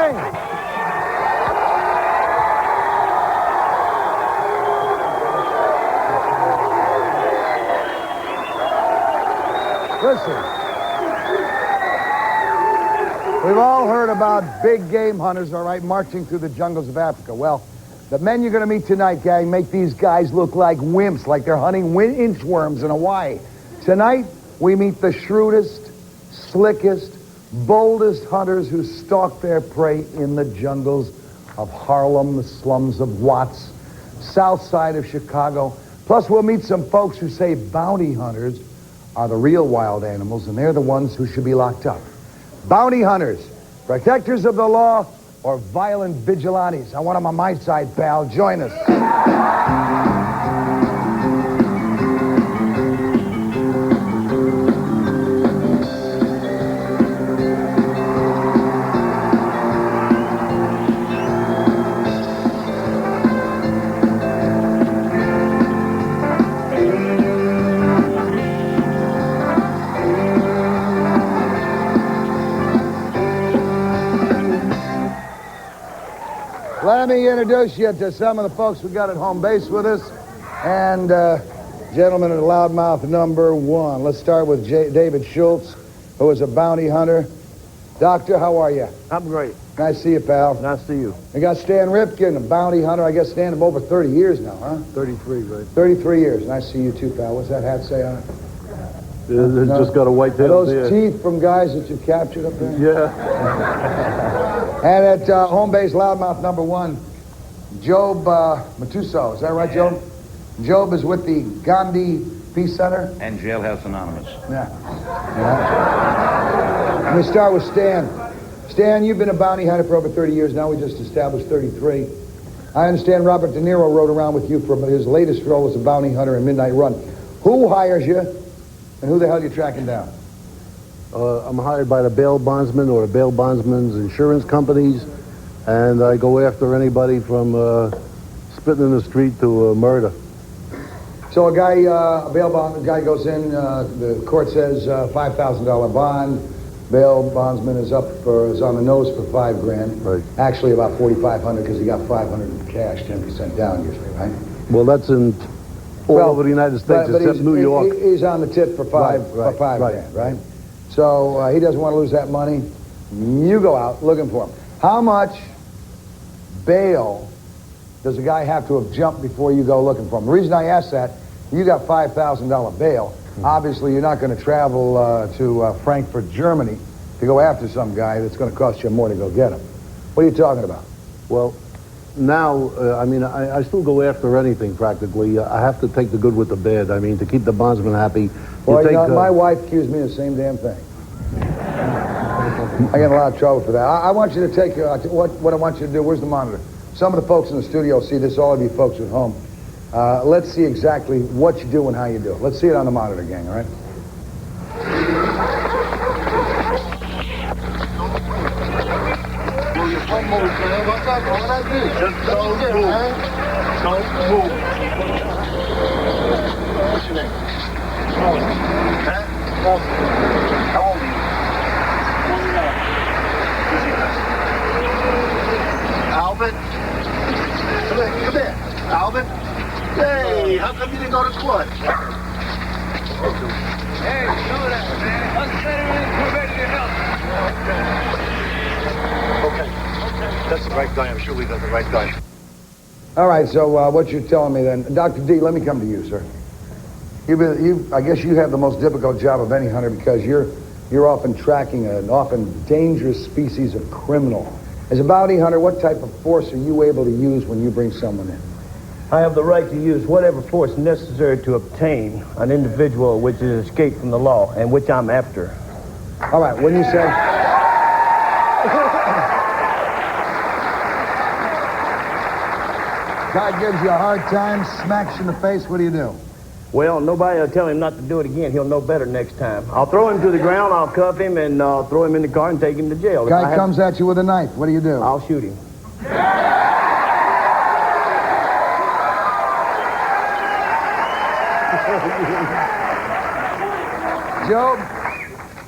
Bang! Listen, we've all heard about big game hunters, all right, marching through the jungles of Africa. Well, the men you're going to meet tonight, gang, make these guys look like wimps, like they're hunting inchworms in Hawaii. Tonight, we meet the shrewdest, slickest, boldest hunters who stalk their prey in the jungles of Harlem, the slums of Watts, south side of Chicago. Plus, we'll meet some folks who say bounty hunters are the real wild animals, and they're the ones who should be locked up. Bounty hunters, protectors of the law, or violent vigilantes. I want them on my side, pal. Join us. Let me introduce you to some of the folks we got at home base with us. And gentleman at loudmouth number one. Let's start with David Schultz, who is a bounty hunter. Doctor, how are you? I'm great. Nice to see you, pal. Nice to see you. We got Stan Ripken, a bounty hunter. I guess Stan of over 30 years now, huh? 33, right? 33 years. Nice to see you too, pal. What's that hat say on it? It's just got a white tail. Are those teeth from guys that you captured up there? Yeah. And at home base loudmouth number one, Job Matuso. Is that right, Job? Job is with the Gandhi Peace Center. And Jailhouse Anonymous. Yeah. Let me start with Stan. Stan, you've been a bounty hunter for over 30 years now. We just established 33. I understand Robert De Niro rode around with you for his latest role as a bounty hunter in Midnight Run. Who hires you, and who the hell are you tracking down? I'm hired by the bail bondsman or the bail bondsman's insurance companies, and I go after anybody from spitting in the street to murder. So a guy, a bail bond guy goes in, the court says $5,000 bond. Bail bondsman is on the nose for $5,000. Right. Actually about $4,500 because he got $500 in cash, 10% down usually, right? Well, that's in all over the United States except New York. He's on the tip for $5,000, right? So he doesn't want to lose that money. You go out looking for him. How much bail does a guy have to have jumped before you go looking for him? The reason I ask that, you got $5,000 bail. Obviously, you're not going to travel to Frankfurt, Germany to go after some guy that's going to cost you more to go get him. What are you talking about? Well, now, I still go after anything practically. I have to take the good with the bad. I mean, to keep the bondsman happy. Well, my wife accused me of the same damn thing. I get in a lot of trouble for that. I want you to take what I want you to do. Where's the monitor? Some of the folks in the studio see this, all of you folks at home. Let's see exactly what you do and how you do it. Let's see it on the monitor, gang, all right? Don't move, man. What's up? What I do? Just don't move. Don't move. What's your name? Huh? How old are you? 29. Alvin? Come here. Alvin? Hey, how come you didn't go to court? Hey, know that, man. Us veterans, we're ready to help. Okay. That's the right guy. I'm sure we got the right guy. All right, so what you're telling me then, Dr. D, let me come to you, sir. I guess you have the most difficult job of any hunter because you're often tracking an often dangerous species of criminal. As a bounty hunter, what type of force are you able to use when you bring someone in? I have the right to use whatever force necessary to obtain an individual which has escaped from the law and which I'm after. All right, when you say... Guy gives you a hard time, smacks you in the face, what do? Well, nobody will tell him not to do it again. He'll know better next time. I'll throw him to the ground, I'll cuff him, and throw him in the car and take him to jail. Guy comes at you with a knife, what do? I'll shoot him.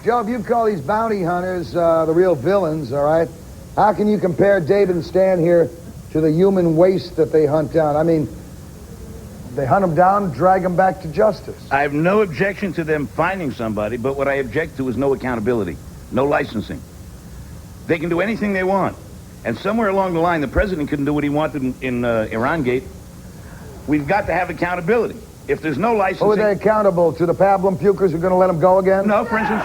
Job, you call these bounty hunters the real villains, all right? How can you compare David and Stan here to the human waste that they hunt down? I mean, they hunt them down, drag them back to justice. I have no objection to them finding somebody, but what I object to is no accountability, no licensing. They can do anything they want. And somewhere along the line, the president couldn't do what he wanted in Iran Gate. We've got to have accountability. If there's no licensing... Who are they accountable to? The pablum pukers who are going to let them go again? No, for instance,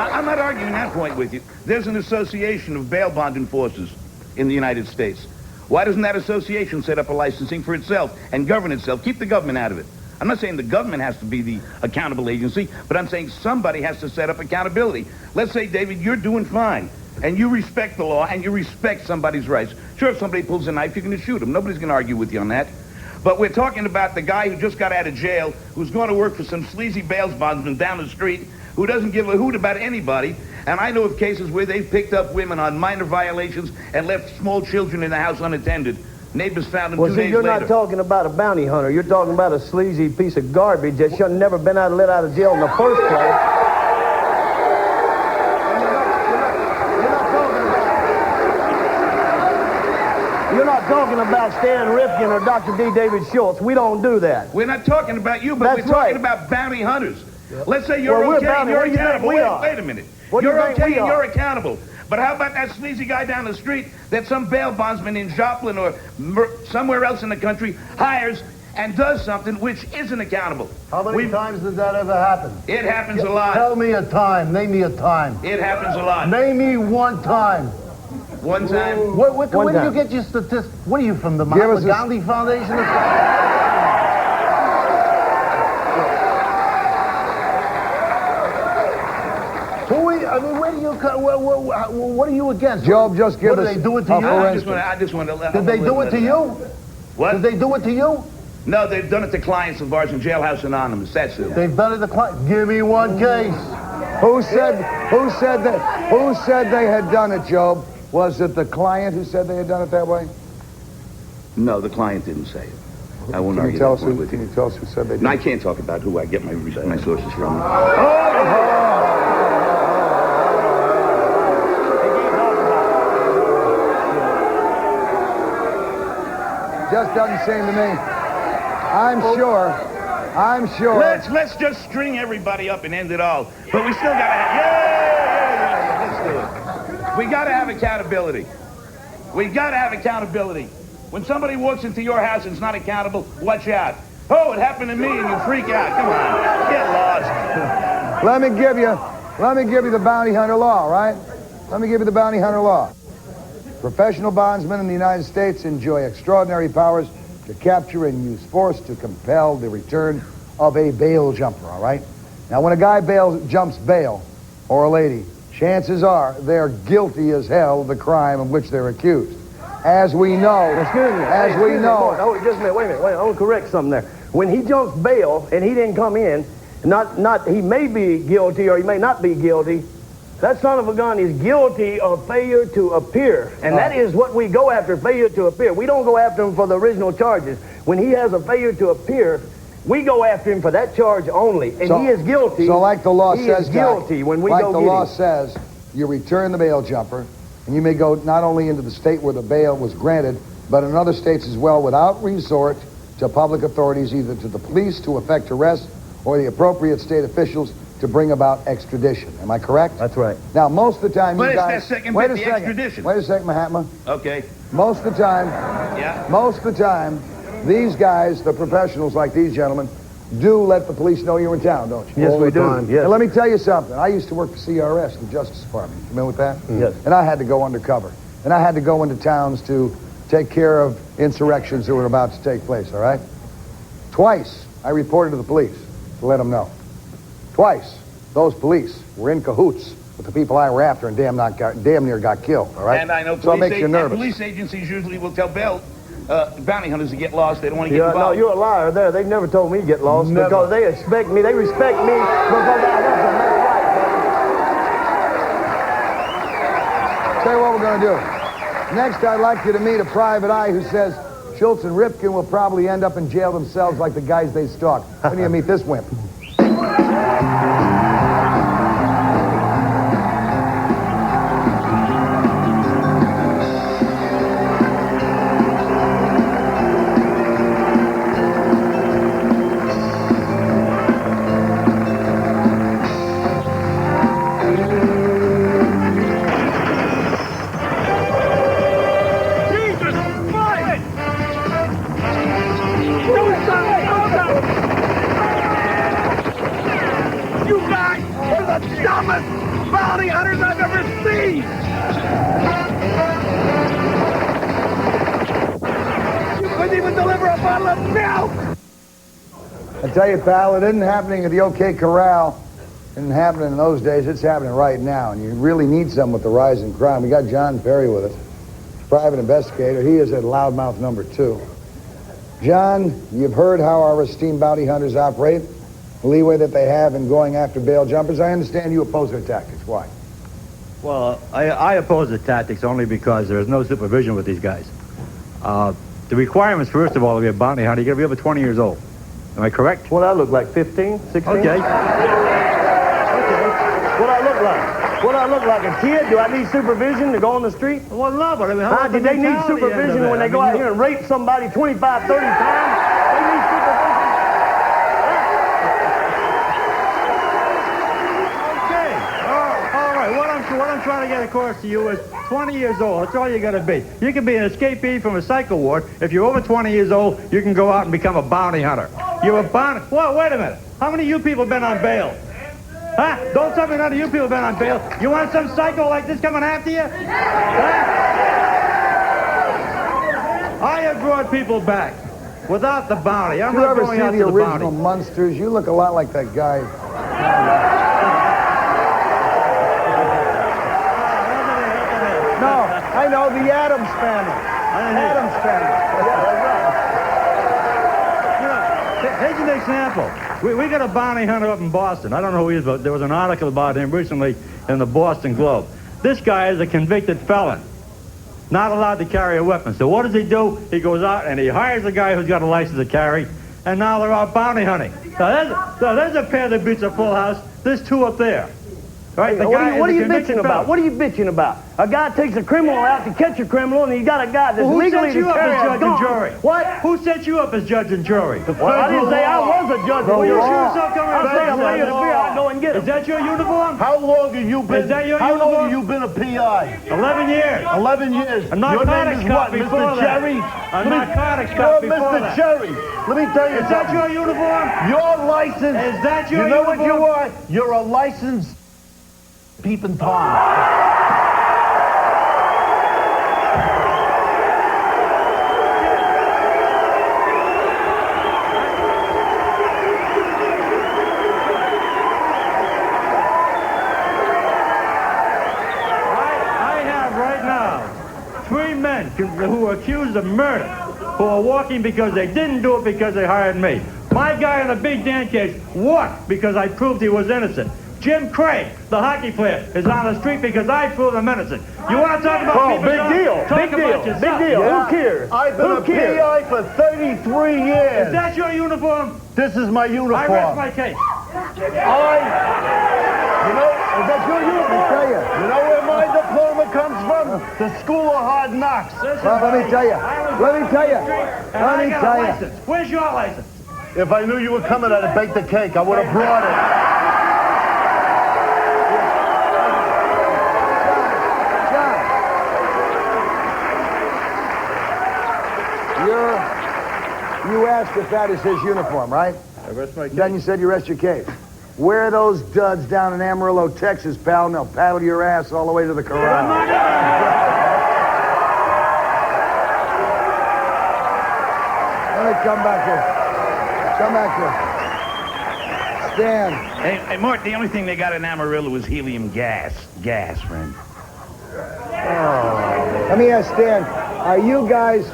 I'm not arguing that point with you. There's an association of bail bond enforcers in the United States. Why doesn't that association set up a licensing for itself and govern itself? Keep the government out of it. I'm not saying the government has to be the accountable agency, but I'm saying somebody has to set up accountability. Let's say, David, you're doing fine, and you respect the law, and you respect somebody's rights. Sure, if somebody pulls a knife, you're going to shoot him. Nobody's going to argue with you on that. But we're talking about the guy who just got out of jail, who's going to work for some sleazy bail bondsman down the street, who doesn't give a hoot about anybody. And I know of cases where they've picked up women on minor violations and left small children in the house unattended. Neighbors found them 2 days later. Well, see, you're not talking about a bounty hunter. You're talking about a sleazy piece of garbage that should have never been let out of jail in the first place. You're not talking about Stan Rifkin or Dr. D. David Schultz. We don't do that. We're not talking about you, but we're talking about bounty hunters. Let's say you're okay and you're accountable. Wait a minute. You're okay and you're accountable. But how about that sleazy guy down the street that some bail bondsman in Joplin or somewhere else in the country hires and does something which isn't accountable? How many times does that ever happen? It happens a lot. Tell me a time. Name me a time. It happens a lot. Name me one time. One time? Where do you get your statistics? What are you, from the Mahatma Gandhi Foundation or something? I mean, where do you? What are you against? Job, just give us. What did they do it to you? I just want to let. Did they do it to you? What? Did they do it to you? No, they've done it to clients of ours in Jailhouse Anonymous. That's it. They've done it to clients. Give me one case. Who said they had done it, Job? Was it the client who said they had done it that way? No, the client didn't say it. I won't argue that point with you. Can you tell us who said they did it? No, I can't talk about who I get my sources from. Just doesn't seem to me. I'm sure. Let's just string everybody up and end it all. But we still gotta have, let's do it. We gotta have accountability. We gotta have accountability. When somebody walks into your house and is not accountable, watch out. Oh, it happened to me, and you freak out. Come on, get lost. Let me give you the bounty hunter law, right? Let me give you the bounty hunter law. Professional bondsmen in the United States enjoy extraordinary powers to capture and use force to compel the return of a bail jumper, all right? Now, when a guy jumps bail, or a lady, chances are they're guilty as hell of the crime of which they're accused. As we know, Oh, just a minute, wait a minute. I want to correct something there. When he jumps bail and he didn't come in, he may be guilty or he may not be guilty. That son of a gun is guilty of failure to appear. And that is what we go after, failure to appear. We don't go after him for the original charges. When he has a failure to appear, we go after him for that charge only. And he is guilty. So like the law says, he is guilty when we go get him. Like the law says, you return the bail jumper, and you may go not only into the state where the bail was granted, but in other states as well without resort to public authorities, either to the police to effect arrest or the appropriate state officials to bring about extradition. Am I correct? That's right. Now, most of the time, But you it's guys... that second Wait bit, a the second. extradition. Wait a second, Mahatma. Okay. Most of the time, these guys, the professionals like these gentlemen, do let the police know you're in town, don't you? Yes, we do. Yes. And let me tell you something. I used to work for CRS, the Justice Department. You familiar with that? Yes. And I had to go undercover. And I had to go into towns to take care of insurrections that were about to take place, all right? Twice, I reported to the police to let them know. Twice, those police were in cahoots with the people I were after and damn near got killed, all right? And I know so it makes you nervous. police agencies usually will tell bounty hunters to get lost. They don't want to get No, involved. you're a liar there. They've never told me to get lost because they respect me. They respect me because I help them. That's right, Tell you what we're going to do. Next, I'd like you to meet a private eye who says Schultz and Rifkin will probably end up in jail themselves like the guys they stalked. When do you meet this wimp? the dumbest bounty hunters I've ever seen! You couldn't even deliver a bottle of milk! I tell you, pal, it isn't happening at the OK Corral. It isn't happening in those days. It's happening right now, and you really need some with the rise in crime. We got John Perry with us, private investigator. He is at loudmouth number 2. John, you've heard how our esteemed bounty hunters operate, the leeway that they have in going after bail jumpers. I understand you oppose their tactics. Why? Well, I oppose the tactics only because there is no supervision with these guys. The requirements, first of all, to be a bounty hunter, you got to be over 20 years old. Am I correct? What I look like, 15, 16? Okay. What I look like? What I look like, a kid? Do I need supervision to go on the street? Well, no, but I mean, how Do they need supervision when they go out here and rape somebody 25, 30 times? They need supervision. Okay. All right. What I'm trying to get across to you is 20 years old. That's all you got to be. You can be an escapee from a psycho ward. If you're over 20 years old, you can go out and become a bounty hunter. You're a bounty... Well, wait a minute. How many of you people have been on bail? Huh? Don't tell me none of you people have been on bail. You want some psycho like this coming after you? Huh? I have brought people back without the bounty. I'm Did you not ever going see out the to the original bounty. Munsters? You look a lot like that guy. No, I know, the Addams Family. Addams Family. Here's an example. We got a bounty hunter up in Boston. I don't know who he is, but there was an article about him recently in the Boston Globe. This guy is a convicted felon, not allowed to carry a weapon. So what does he do? He goes out and he hires a guy who's got a license to carry, and now they're out bounty hunting. Now there's a pair that beats a full house. There's 2 up there. Right? The guy What are is you a convicted bitching about? felon. What are you bitching about? A guy takes a criminal out to catch a criminal, and you got a guy that's Well, who legally set you to up carry as a judge gun. and jury? What? Who set you up as judge and jury? Well, I didn't say I was a judge. Well, and you jury. sure yourself coming I say I'm ready to law. be. I'll go and get him. Is that your uniform? How long have you been? Is that your how long uniform? have you been a PI? 11 years. 11 years. A Your narcotics name is cop what, before Mr. that. Cherry? A narcotics You're cop before Mr. that. Cherry. Let me tell you Is that something. your uniform? Your license. Is that your You know what you uniform? are? You're a licensed peeping Tom. I have right now 3 men who are accused of murder, who are walking because they didn't do it because they hired me. My guy in the Big Dan case walked because I proved he was innocent. Jim Craig, the hockey player, is on the street because I proved him innocent. You want to talk about Oh, people? big John? deal. Talk Big about deal. yourself. Big deal. Yeah. Who cares? I've been Who a cares? PI for 33 years. Is that your uniform? This is my uniform. I rest my case. You know, Is that your Let me uniform? tell you. you know where my diploma comes from? The School of Hard Knocks. Well, let me tell you. Let me tell you. Let me tell you. License. Where's your license? If I knew you were coming, I'd have baked the cake. I would have brought it. You asked if that is his uniform, right? I rest my case. Then you said you rest your case. Where are those duds down in Amarillo, Texas, pal? And they'll paddle your ass all the way to the corral. Let me come back here. Come back here. Stan. Hey, Mort, the only thing they got in Amarillo is helium gas. Gas, friend. Let me ask Stan, are you guys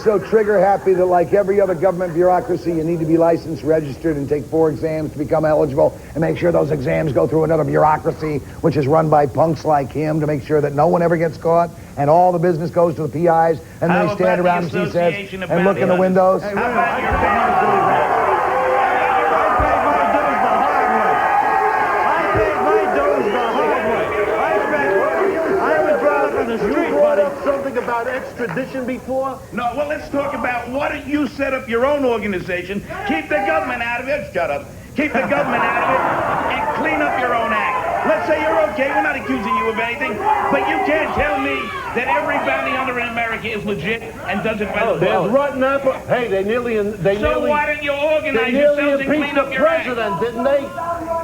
so trigger happy that like every other government bureaucracy, you need to be licensed, registered, and take 4 exams to become eligible, and make sure those exams go through another bureaucracy, which is run by punks like him, to make sure that no one ever gets caught, and all the business goes to the PIs, and then How they stand about around, the as he says, Association of and look in the Bounty windows? How about your Something about extradition before? No, well, let's talk about why don't you set up your own organization, keep the government out of it, shut up, keep the government out of it, and clean up your own act. Let's say you're okay, we're not accusing you of anything, but you can't tell me that every bounty hunter in America is legit and does it by the There's book. rotten apple. Hey, they nearly So why don't you organize they nearly yourselves and impeached clean up the your act? president, didn't they?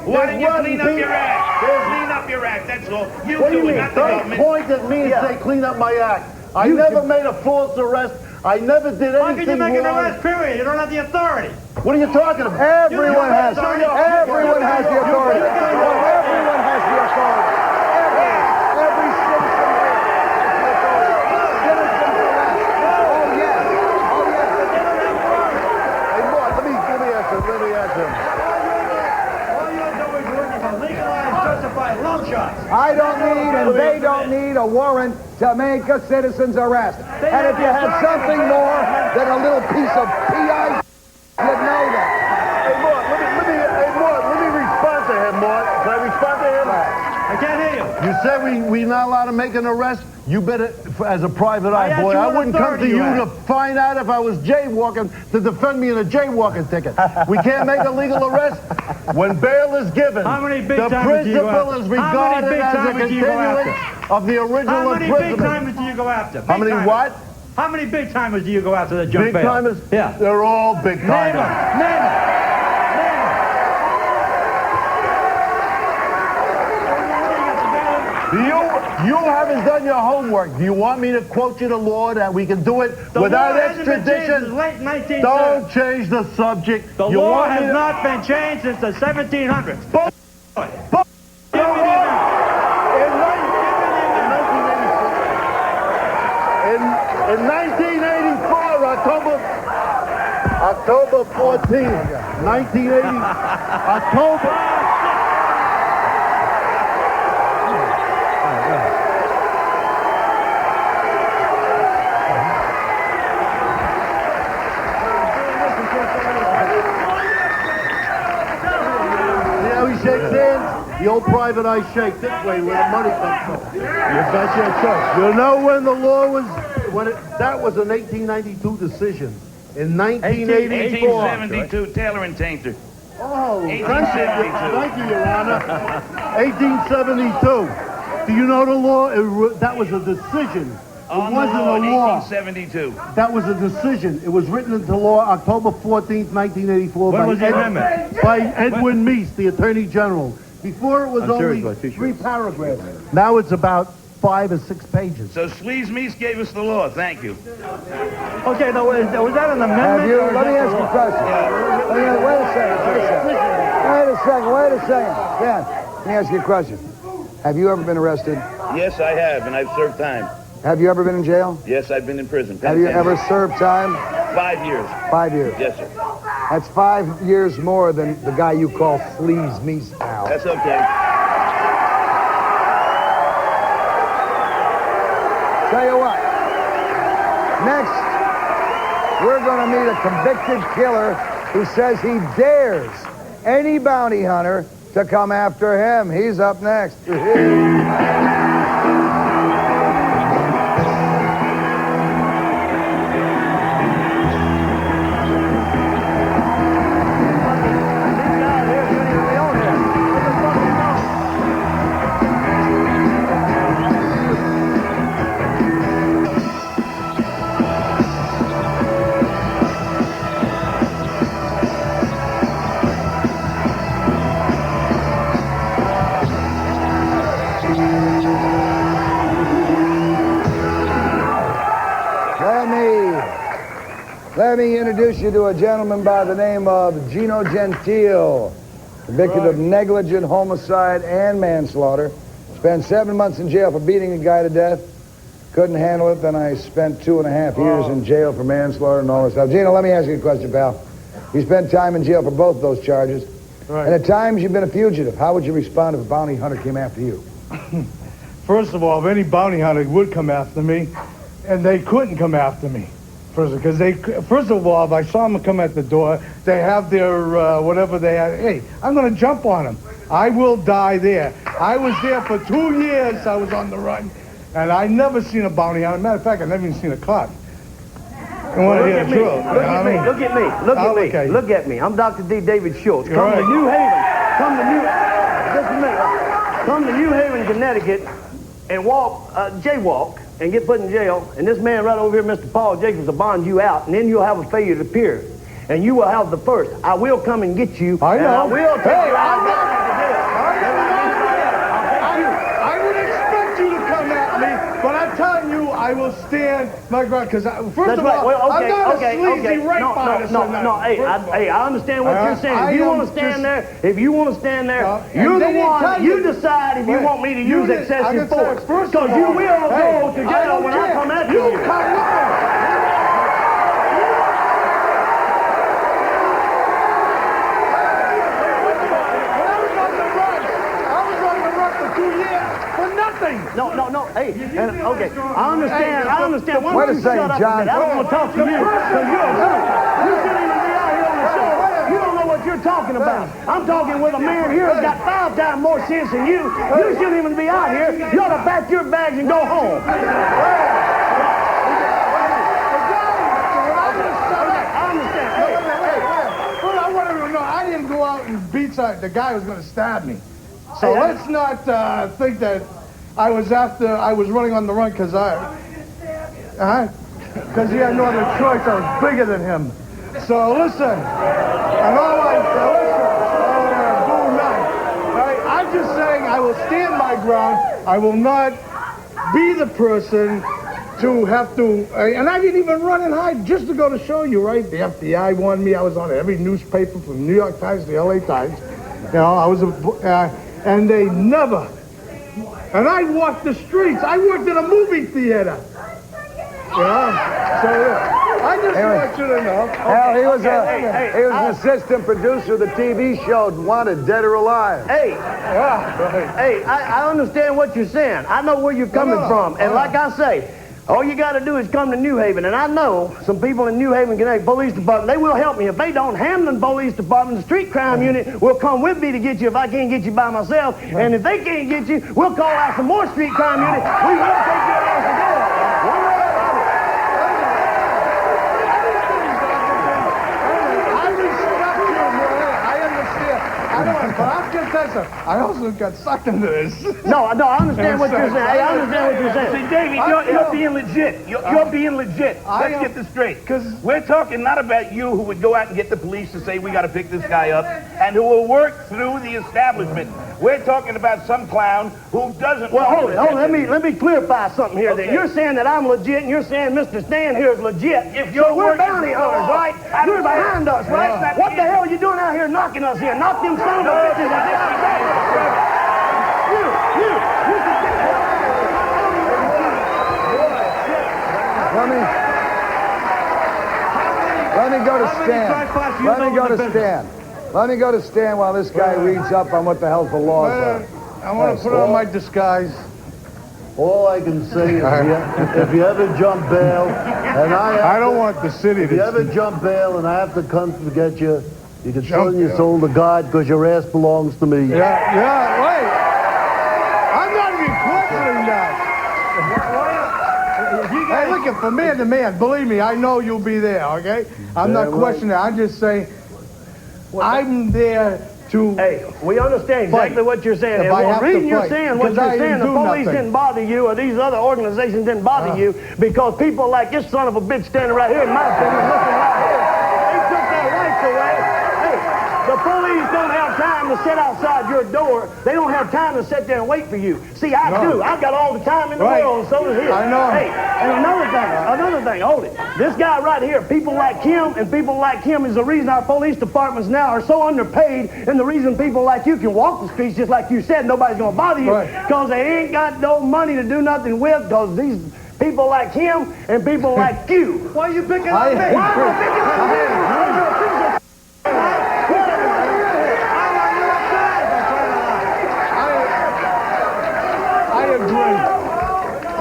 Why don't you There's clean one up your thing- act? there's- Clean up your act, that's all. You What do you do it, mean? not the Don't government. point at me and say clean up my act. I never made a false arrest. I never did How can you anything make an wrong. arrest, period? You don't have the authority. What are you talking about? Everyone has the authority. Everyone has the authority. Every citizen here has the authority. Citizens arrest. Oh, yes. Oh, yes. Hey, Mort, let me answer him. All you're doing is looking for legalized, justified love shots. I don't need and they don't need a warrant to make a citizen's arrest. And if you had something more than a little piece of PI, you'd know that. Hey, Mort, let me respond to him, Mort. Can I respond to him? I can't hear you. You said we not allowed to make an arrest? You better, as a private I eye asked boy, you I what wouldn't come to authority you you to had. find out if I was jaywalking to defend me in a jaywalking ticket. We can't make a legal arrest when bail is given. How many big the timers do you go principle after? is How many regarded big as a timers do you go continuance after? of the original How many big imprisonment. timers do you go after? How many timers. what? How many big timers do you go after that jump Big bail? timers? Yeah. They're all big Name them. timers. Name them. You haven't done your homework. Do you want me to quote you the law that we can do it The without law hasn't been changed extradition? since late 1930s. Don't change the subject. The You law want me has to- not been changed since the 1700s. Bull- Give me the amount. In 1984, October 14th, 1980, October. See how he shakes hands? The old private eye shake this way where the money comes from. That's your choice. You know when the law was, that was an 1892 decision. In 1984. 1872, Taylor and Tainter. Oh, thank you, 1872. thank you, Your Honor. 1872. Do you know the law? That was a decision. It On the wasn't law a in law. 1872. That was a decision. It was written into law October 14th, 1984 When was the amendment? by Edwin Meese, the Attorney General. Before it was only 3 paragraphs. Now it's about 5 or 6 pages. So Sleaze Meese gave us the law. Thank you. Okay, now, was that an amendment? Have you, or is let me that ask the you a law? question. Wait a second. Dan, let me ask you a question. Have you ever been arrested? Yes, I have, and I've served time. Have you ever been in jail? Yes, I've been in prison. Have you ever served time? 5 years. 5 years. Yes, sir. That's 5 years more than the guy you call Sleaze Meese, pal. That's okay. Tell you what. Next, we're going to meet a convicted killer who says he dares any bounty hunter to come after him. He's up next. Let me introduce you to a gentleman by the name of Gino Gentile, convicted of negligent homicide and manslaughter. Spent 7 months in jail for beating a guy to death. Couldn't handle it. Then I spent 2.5 years in jail for manslaughter and all this stuff. Gino, let me ask you a question, pal. You spent time in jail for both those charges. Right. And at times you've been a fugitive. How would you respond if a bounty hunter came after you? First of all, if any bounty hunter would come after me, and they couldn't come after me, because first of all, if I saw them come at the door, they have their whatever they have. Hey, I'm going to jump on them. I will die there. I was there for 2 years. I was on the run, and I never seen a bounty hunter. Matter of fact, I never even seen a cop. You want to hear the truth? Look at me. Look at me. Look at me. Okay. Look at me. I'm Dr. D. David Schultz. You're Come right. to New Haven. Just a minute. Come to New Haven, Connecticut, and jaywalk, and get put in jail. And this man right over here, Mr. Paul Jacobs, will bond you out, and then you'll have a failure to appear. And you will have the first. I will come and get you. I know. And I will take you out. will stand my ground because first That's of right. all, Well, okay, I'm not okay, a sleazy okay. rape artist. No. Hey, I understand what you're saying. If you want to stand there, you're the one. You decide if you want me to use excessive force. Because you will go to jail when I come at you. No. Hey, okay. I understand. Why Wait don't a you second, shut up John. a minute? I don't want to talk to you because you're a fool. You shouldn't even be out here on the show. You don't know what you're talking about. I'm talking with a man here who's got 5 times more sense than you. You shouldn't even be out here. You ought to pack your bags and go home. I understand. Well, I want to know. I didn't go out and beat the guy who was going to stab me. So let's not think that I was running on the run because he had no other choice. I was bigger than him. So listen, I'm just saying I will stand my ground. I will not be the person to have to, and I didn't even run and hide just to go to show you, right? The FBI wanted me. I was on every newspaper from the New York Times to the LA Times. You know, I was and they never. And I walked the streets. I worked in a movie theater. Yeah. So I just want you to know. Hell, he was an assistant producer of the TV show Wanted, Dead or Alive. Hey, I understand what you're saying. I know where you're coming from. And like I say, all you got to do is come to New Haven. And I know some people in New Haven, Connecticut Police Department, they will help me. If they don't, Hamden Police Department, the street crime unit, will come with me to get you if I can't get you by myself. And if they can't get you, we'll call out some more street crime unit. We will take your ass to jail. I also got sucked into this. No, I understand what you're saying. I understand what you're saying. See, Davey, you're being legit. You're being legit. Let's get this straight. Because we're talking not about you who would go out and get the police to say we got to pick this guy up and who will work through the establishment. We're talking about some clown who doesn't. Well, hold it. Let me clarify something here. Okay. That you're saying that I'm legit, and you're saying Mr. Stan here is legit. If you're we're bounty hunters, right? You're behind us, right? What the hell are you doing out here knocking us here? Knock them son of a bitches out. Let me go to Stan. Let me go to Stan while this guy reads up on what the hell the laws are. I want to put on my disguise. All I can say is if you ever jump bail, and I don't want the city if you ever jump bail and I have to come to get you, you can sell your soul to God because your ass belongs to me. Yeah, wait. I'm not even questioning that. Hey, look, for man to man, believe me, I know you'll be there, okay? I'm not questioning that. I'm just saying, I'm there to... Hey, we understand exactly what you're saying. And the reason you're saying what you're saying, the police didn't bother you, or these other organizations didn't bother you, because people like this son of a bitch standing right here, in my opinion, looking right here, they took their rights away. Hey, the police don't have time to sit outside your door. They don't have time to sit there and wait for you. See, I do. I've got all the time in the world, and so does he. I know. Hey, and another thing, hold it. This guy right here, people like him is the reason our police departments now are so underpaid, and the reason people like you can walk the streets just like you said, nobody's going to bother you, because they ain't got no money to do nothing with, because these people like him and people like you. Why are you picking on me? Why am I picking on you?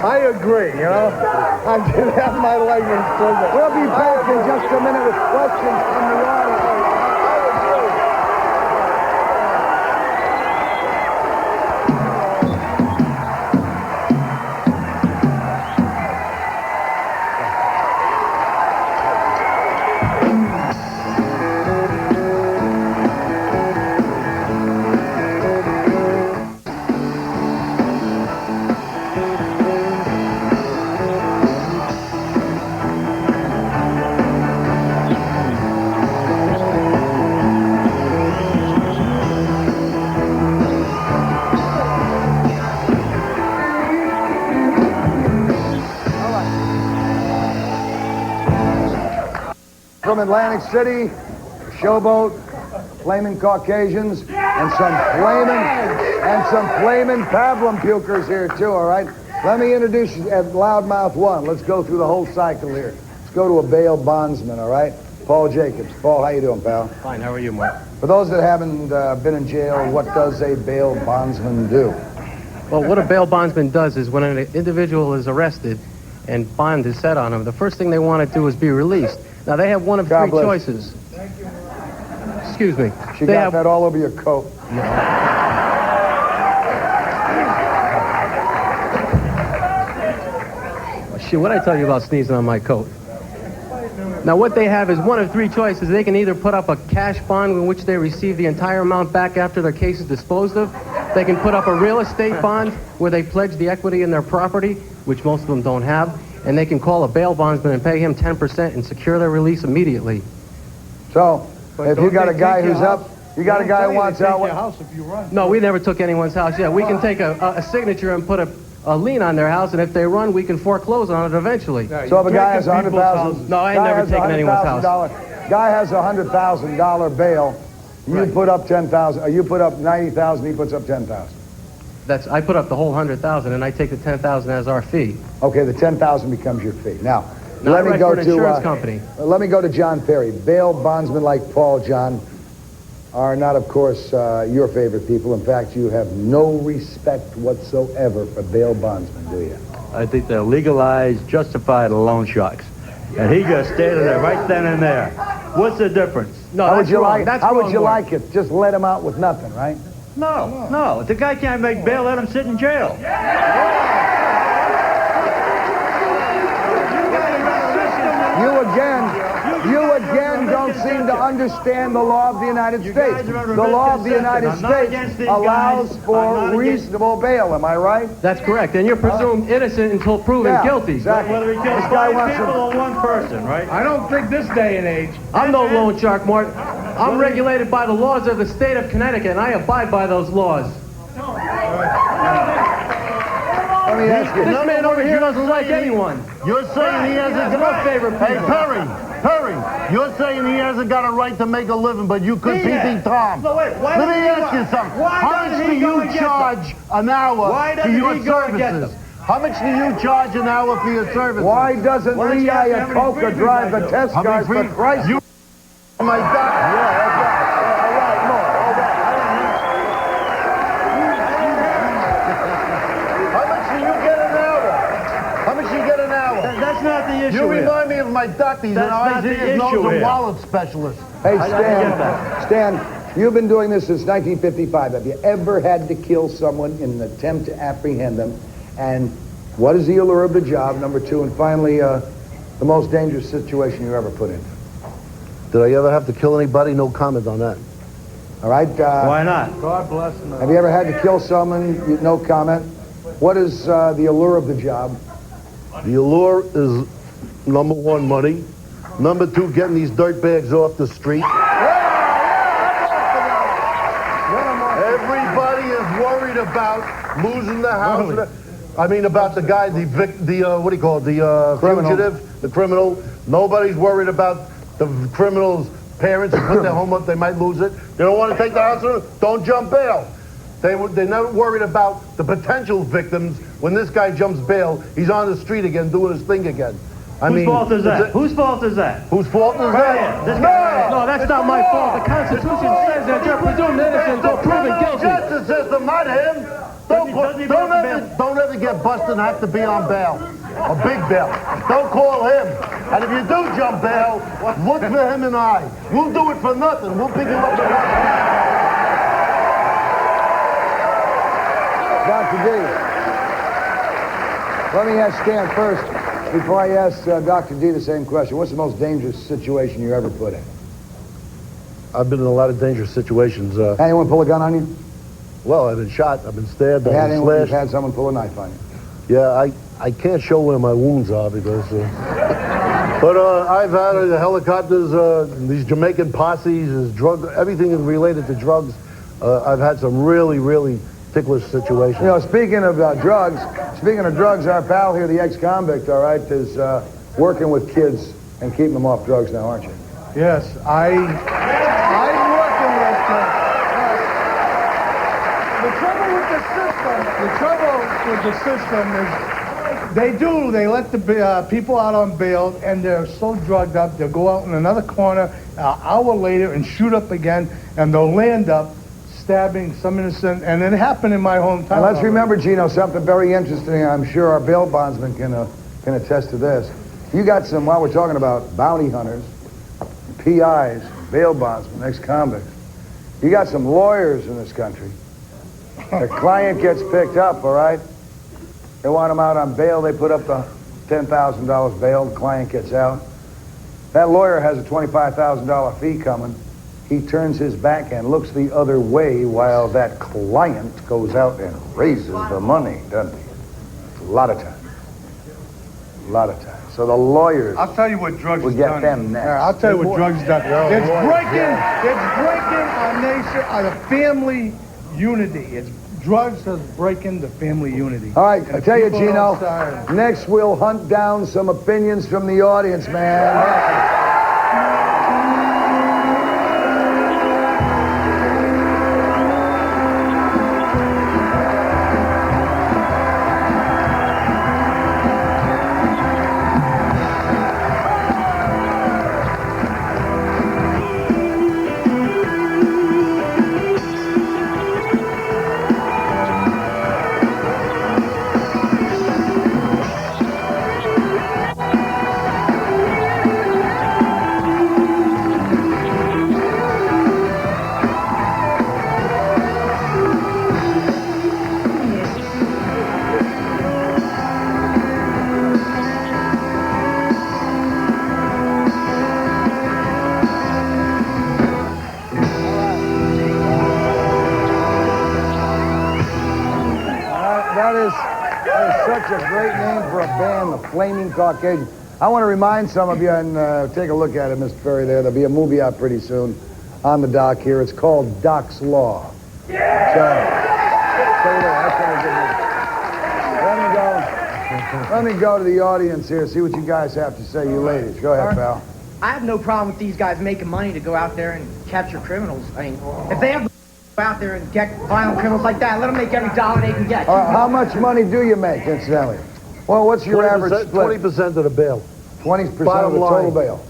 I agree, you know? I did have my life in prison. We'll be back in just a minute with questions from the audience. from Atlantic City, Showboat, flaming Caucasians, and some flaming pablum pukers here too, all right? Let me introduce you at Loudmouth 1. Let's go through the whole cycle here. Let's go to a bail bondsman, all right? Paul Jacobs. Paul, how you doing, pal? Fine, how are you, Mark? For those that haven't been in jail, what does a bail bondsman do? Well, what a bail bondsman does is when an individual is arrested and bond is set on him, the first thing they want to do is be released. Now, they have one of three choices. Excuse me. She got that all over your coat. Shit, what'd I tell you about sneezing on my coat? Now, what they have is one of three choices. They can either put up a cash bond in which they receive the entire amount back after their case is disposed of. They can put up a real estate bond where they pledge the equity in their property, which most of them don't have. And they can call a bail bondsman and pay him 10% and secure their release immediately. So, if you got a guy who's up, you got a guy who wants out. House if you run. No, we never took anyone's house yet. We can take a signature and put a lien on their house, and if they run, we can foreclose on it eventually. Yeah, So if a guy has $100,000, no, I ain't never taken anyone's house. Guy has $100,000 bail. You put up 10,000. Or you put up 90,000. He puts up 10,000. I put up the whole 100,000, and I take the 10,000 as our fee. Okay, the 10,000 becomes your fee. Now, Now let I me write go for an to insurance company. Let me go to John Perry. Bail bondsmen like Paul, John, are not, of course, your favorite people. In fact, you have no respect whatsoever for bail bondsmen, do you? I think they're legalized, justified loan sharks. And he just stated it right then and there. What's the difference? No, How that's would you wrong. like? That's How would wrong, you Mark. like it? Just let him out with nothing, right? No. If the guy can't make bail, let him sit in jail. You again don't seem to understand the law of the United States. The law of the United States allows for reasonable bail. Am I right? That's correct, and you're presumed innocent until proven guilty. Exactly. Whether he kills This guy five wants people to. or one person, right? I don't think this day and age. I'm no loan shark, Mart. I'm regulated by the laws of the state of Connecticut, and I abide by those laws. Let me ask you. This man over here doesn't like anyone. You're saying he hasn't He's my favorite Hey, people. Perry, you're saying he hasn't got a right to make a living, but you could Yeah. PT Tom. No, wait, why Let me doesn't he ask go- you something. why How doesn't much he do go you and get charge an hour Why for doesn't your he go and get services? them? How much do you charge an hour for your services? Why doesn't Why don't Lee you ask how many Iacocca freebies drive I the do? test How many cars for free- Christ? You my doctor. Yeah, that's right. All right, more. Hold on. How much do you get an hour? How much do you get an hour? That's not the issue You here. remind me of my doctor. He's That's an not eyes, the ears, nose, issue and here. wallet specialist. Hey, get that. Stan, you've been doing this since 1955. Have you ever had to kill someone in an attempt to apprehend them? And what is the allure of the job? Number two, and finally, the most dangerous situation you ever put in. Did I ever have to kill anybody? No comment on that. All right. Why not? God bless him. Have you ever had to kill someone? No comment. What is the allure of the job? The allure is, number one, money. Number two, getting these dirt bags off the street. Everybody is worried about losing the house. I mean, about the guy, what do you call it? The Criminal. fugitive, the criminal. Nobody's worried about the criminal's parents who put their home up. They might lose it. They don't want to take the house. Don't jump bail. They're never worried about the potential victims. When this guy jumps bail, he's on the street again, doing his thing again. Whose fault is that? Whose fault is that? Whose fault is Right that? here. This guy. No, that's not my fault. The Constitution says that you're presumed innocent until proven Criminal guilty. justice system, not him. Don't ever get busted and have to be on bail. A big bail. Don't call him. And if you do jump bail, look for him and I. We'll do it for nothing. We'll pick him up. Dr. D. Let me ask Stan first, before I ask Dr. D the same question. What's the most dangerous situation you ever put in? I've been in a lot of dangerous situations. Anyone pull a gun on you? Well, I've been shot. I've been stabbed. Have I've been you've slashed. had someone pull a knife on you? Yeah, I can't show where my wounds are because... but I've had helicopters, these Jamaican posses, everything is related to drugs. I've had some really, really ticklish situations. You know, speaking of drugs, our pal here, the ex-convict, all right, is working with kids and keeping them off drugs now, aren't you? Yes, I'm working with the trouble with the system is they let the people out on bail, and they're so drugged up, they'll go out in another corner an hour later and shoot up again, and they'll land up stabbing some innocent, and it happened in my hometown. And let's remember, Gino, something very interesting. I'm sure our bail bondsman can attest to this. You got some, while we're talking about bounty hunters, PIs, bail bondsmen, ex-convicts, you got some lawyers in this country. The client gets picked up, all right? They want him out on bail. They put up the $10,000 bail. The client gets out. That lawyer has a $25,000 fee coming. He turns his back and looks the other way while that client goes out and raises the money, doesn't he? A lot of times. A lot of times. So the lawyers, I'll tell you what drugs will has get done. them next. I'll tell you what drugs done. It's breaking our nation, our family unity. Drugs is breaking the family unity. All right, I tell you, people Gino, outside. next we'll hunt down some opinions from the audience, man. That is such a great name for a band, the Flaming Caucasian. I want to remind some of you, and take a look at it, Mr. Ferry, there. There'll be a movie out pretty soon on the dock here. It's called Doc's Law. Yeah! Let me go to the audience here, see what you guys have to say, you ladies. Go ahead, pal. I have no problem with these guys making money to go out there and capture criminals. I mean, if they have to go out there and get violent criminals like that, let them make every dollar they can get. How much money do you make, incidentally? Well, what's your average split? 20% of the bail. 20% of the total bail.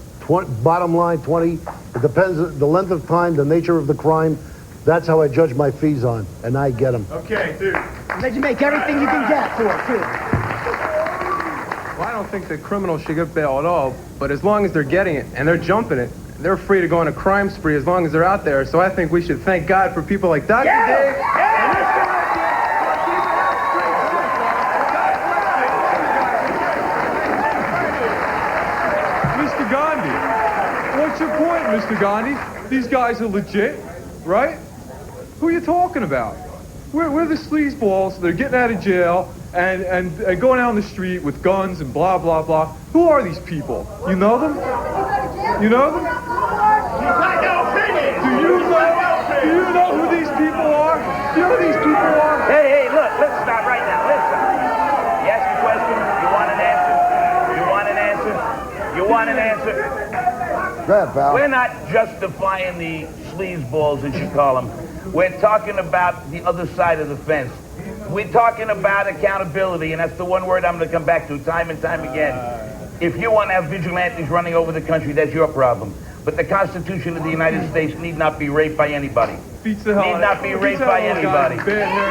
Bottom line, 20. It depends the length of time, the nature of the crime. That's how I judge my fees on, and I get them. Okay, dude. They you make everything you can get for it, too. Well, I don't think that criminals should get bail at all, but as long as they're getting it and they're jumping it, they're free to go on a crime spree as long as they're out there. So I think we should thank God for people like Dr. Dave. Mr. Gandhi, what's your point, Mr. Gandhi? These guys are legit, right? Who are you talking about? We're the sleazeballs. They're getting out of jail and going out on the street with guns and blah, blah, blah. Who are these people? You know them? You know them? Do you know who these people are? Do you know who these people are? Hey, look, let's stop right now. Let's stop. You ask a question, you want an answer? You want an answer? You want an answer? Go ahead, pal. We're not justifying the sleazeballs, as you call them. We're talking about the other side of the fence. We're talking about accountability, and that's the one word I'm going to come back to time and time again. If you want to have vigilantes running over the country, that's your problem. But the Constitution of the United States need not be raped by anybody. Beats the hell Need not be raped by anybody. Beats the hell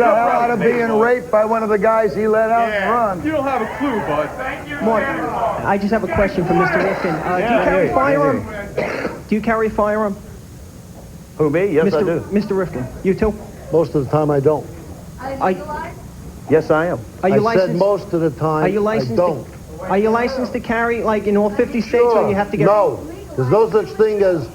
out of being raped by one of the guys he let out and run. You don't have a clue, bud. Morton, I just have a question for Mr. Rifkin. Do you carry a firearm? Do you carry a firearm? Who, me? Yes, I do. Mr. Rifkin, you too? Most of the time, I don't. Yes, I am. Are you I licensed? said most of the time, Are you licensed? I don't. Are you licensed to carry, like, in all 50 states, or you have to get... No. There's no such thing as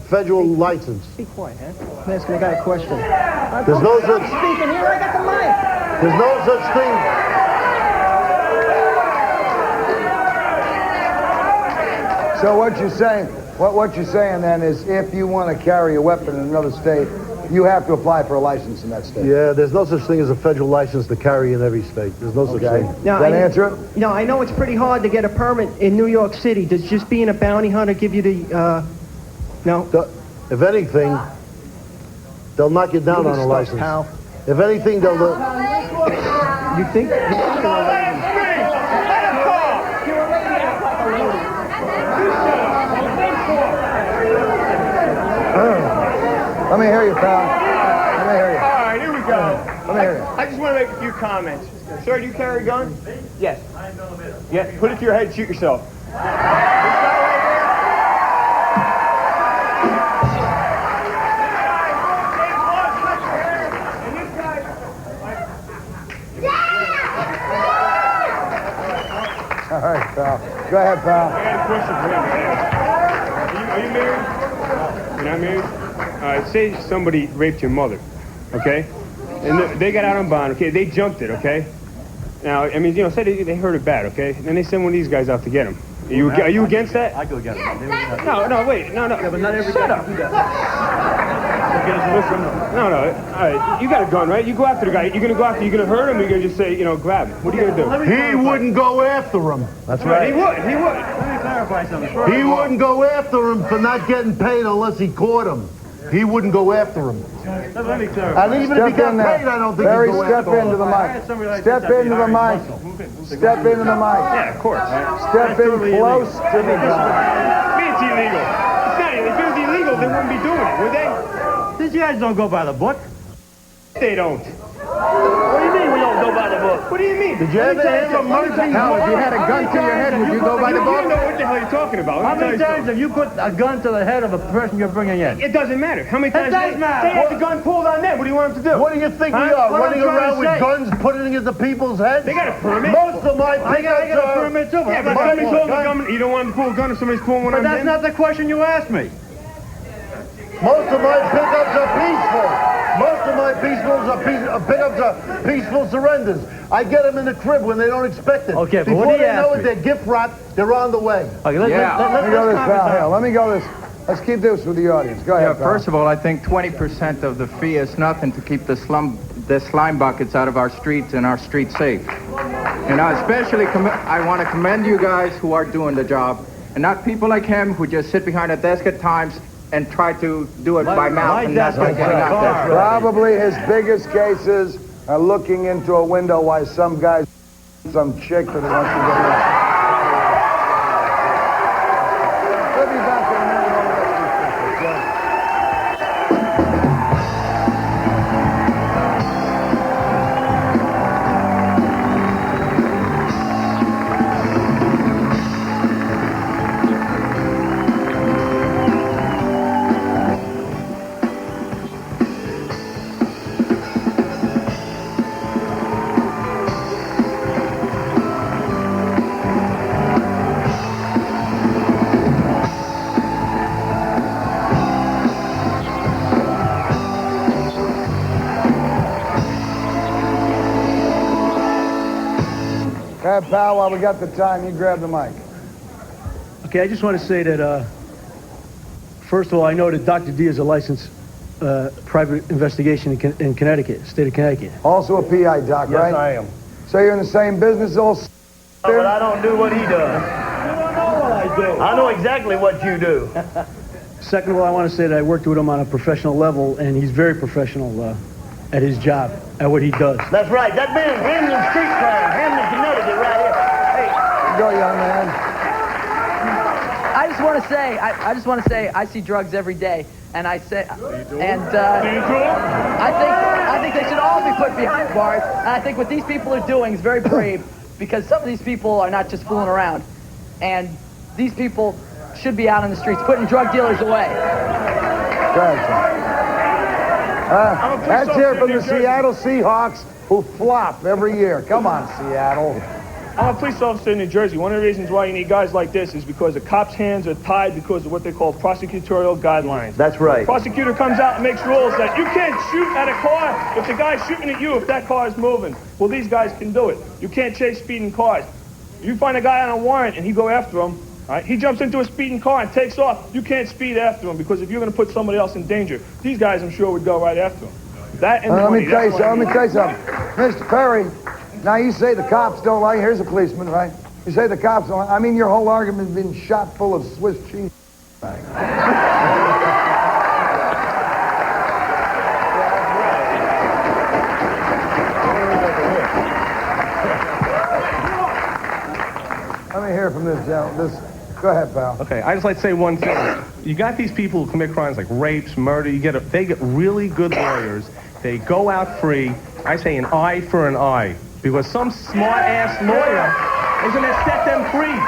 federal license. Be quiet, huh? I'm asking the guy a question. There's no such... Speaking here, I got the mic. There's no such thing. So what you're saying then is if you want to carry a weapon in another state, you have to apply for a license in that state. Yeah, there's no such thing as a federal license to carry in every state. There's no such thing. Does that answer it? No, I know it's pretty hard to get a permit in New York City. Does just being a bounty hunter give you the, no? If anything, they'll knock you down on a license. Pal. If anything, they'll... You think? Let me hear you, pal. Let me hear you. All right, here we go. Let me hear you. I just want to make a few comments. Sir, do you carry a gun? Yes. Yeah, put it to your head and shoot yourself. All right, pal. Go ahead, pal. I got a question for you. Are you married? You're not married? All right, say somebody raped your mother, okay? And they got out on bond, okay? They jumped it, okay? Now, I mean, you know, say they hurt it bad, okay? And then they send one of these guys out to get him. Are you against that? I go get him. No, wait, no. Yeah, but not every Shut guy up. can do that. Listen, no, all right, you got a gun, right? You go after the guy. You're gonna go after, you're gonna hurt him, or you're gonna just say, you know, grab him. What are you gonna do? He wouldn't go after him. That's Right, right. he would. Let me clarify something. He wouldn't go after him for not getting paid unless he caught him. He wouldn't go after him. Let me clarify. And even if he got paid, I don't think he'd go Step after him. into the mic. Step into the mic. Step into the mic. Yeah, of course. Step in close to the gun. It's illegal. It's not. If it was illegal, they wouldn't be doing it, would they? These guys don't go by the book. They don't. What do you mean we don't go by the book? What do you mean? Did you ever hear Murphy? Now, if you had a gun to your head, would you go by the You book? don't know what the hell you're talking about. How many times have you put a gun to the head of a person you're bringing in? It doesn't matter. How many times does matter. they have the gun pulled on them? What do you want them to do? What do you think we Huh? are, What running I'm trying around to with say. guns, putting it into people's heads? They got a permit. Most of my I got pickups a are... permit too. Yeah, but somebody told the government you don't want to pull a gun if somebody's pulling one But on that's them. not the question you asked me. Most of my pickups are peaceful. Most of my pickups are peaceful surrenders. I get them in the crib when they don't expect it. Okay, but Before what do you they know ask it, me? they're gift wrapped. They're on the way. Okay, Let me go this, pal. Here, let me go this. Let's keep this with the audience. Go ahead, pal. First of all, I think 20% of the fee is nothing to keep the slime buckets out of our streets and our streets safe. You know, especially I want to commend you guys who are doing the job, and not people like him who just sit behind a desk at times and try to do it by mouth and not getting out there. Probably his biggest cases are looking into a window while some guy, some chick that he wants to get in. We'll be back in a minute. All the rest of these people. Pal, while we got the time, you grab the mic. Okay, I just want to say that, first of all, I know that Dr. D is a licensed private investigation in Connecticut, state of Connecticut. Also a PI, Doc, Yes, right? I am. So you're in the same business, old But I don't do what he does. You don't know what I do. I know exactly what you do. Second of all, I want to say that I worked with him on a professional level, and he's very professional at his job, at what he does. That's right. That man, Hamlin Street Crime, Hamlin, Connecticut, right here. Hey. Go, young man. I just want to say, I just want to say, I see drugs every day, and I say, and I think they should all be put behind bars. And I think what these people are doing is very brave, because some of these people are not just fooling around, and these people should be out on the streets putting drug dealers away. Go ahead, son. Let's hear from the Seattle Seahawks, who flop every year. Come on, Seattle. I'm a police officer in New Jersey. One of the reasons why you need guys like this is because the cops' hands are tied because of what they call prosecutorial guidelines. That's right. Prosecutor comes out and makes rules that you can't shoot at a car if the guy's shooting at you if that car is moving. Well, these guys can do it. You can't chase speeding cars. You find a guy on a warrant and he go after him, All right? He jumps into a speeding car and takes off. You can't speed after him because if you're going to put somebody else in danger, these guys, I'm sure, would go right after him. That and the let money, me tell you that's why- something. Let me tell you something. Mr. Perry, now you say the cops don't like. Here's a policeman, right? You say the cops don't like. I mean, your whole argument's been shot full of Swiss cheese. Let me hear from this gentleman. Go ahead, pal. Okay, I just like to say one thing. You got these people who commit crimes like rapes, murder. They get really good lawyers. They go out free. I say an eye for an eye, because some smart-ass lawyer is going to set them free.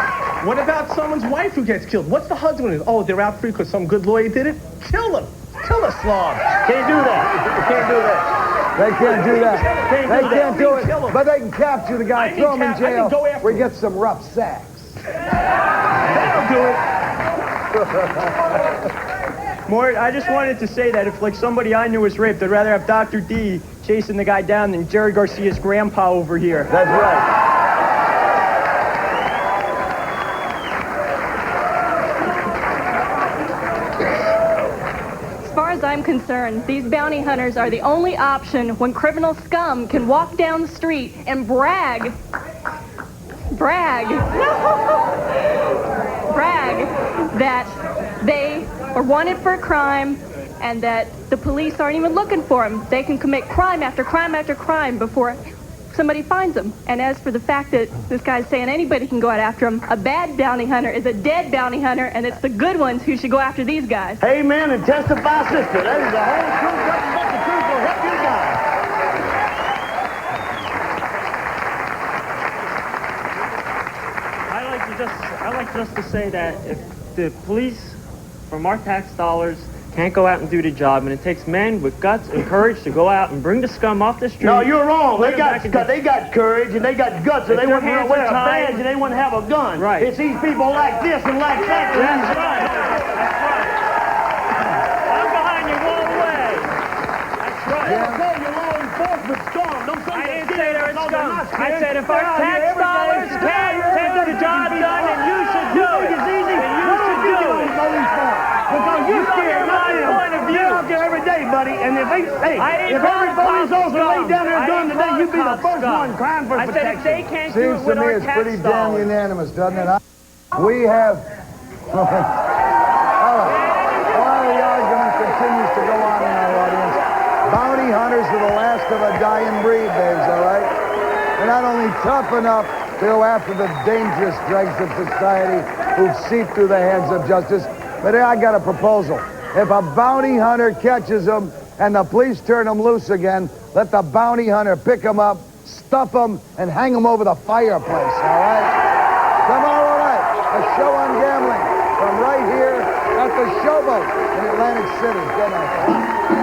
What about someone's wife who gets killed? What's the husband? Oh, they're out free because some good lawyer did it? Kill them. Kill the slob. Can't do that. Can't do that. They can't do that. They can't do it. Kill 'em. But they can capture the guy, throw him in jail. We get some rough sacks. That'll do it. Mort, I just wanted to say that if, like, somebody I knew was raped, I'd rather have Dr. D chasing the guy down than Jerry Garcia's grandpa over here. That's right. As far as I'm concerned, these bounty hunters are the only option when criminal scum can walk down the street and brag that they are wanted for a crime and that the police aren't even looking for them. They can commit crime after crime after crime before somebody finds them. And as for the fact that this guy's saying anybody can go out after him, a bad bounty hunter is a dead bounty hunter, and it's the good ones who should go after these guys. Amen and testify, sister. That is the whole truth. Nothing but the truth will help you guys. I like just to say that if the police, from our tax dollars, can't go out and do the job, and it takes men with guts and courage to go out and bring the scum off the street. No, you're wrong. They Put 'em back in got courage and they got guts, and If they their wouldn't hands wear are a tied- badge and they wouldn't have a gun. Right. It's these people like this and like that. That's right. I'm behind you all the way. That's right. Don't say you're law enforcement scum. Don't say I you're didn't scared say they're because scum. they're not I scared. said if They're our out here tax every day. dollars They're can't out here get every the day. job You done, then you should You do think it. it's easy? Then you Why should don't you do do it. it, police force? Because you're You don't scared. get my not them. point of view. You're out there every day, buddy. And if I if didn't every call police cops officer laid down their scum. gun I today, didn't you'd be the call first cops one crying for I said protection. if they can't do Seems it to with me our it's tax pretty damn dollars. unanimous, doesn't it? We have... All right. While the argument continues to go on in our audience, bounty hunters are the last of a dying breed, babes, all right? They're not only tough enough to go after the dangerous dregs of society who've seeped through the hands of justice, but I got a proposal. If a bounty hunter catches them and the police turn them loose again, let the bounty hunter pick them up, stuff them, and hang them over the fireplace, all right? Tomorrow night, a show on gambling from right here at the Showboat in Atlantic City. Good night.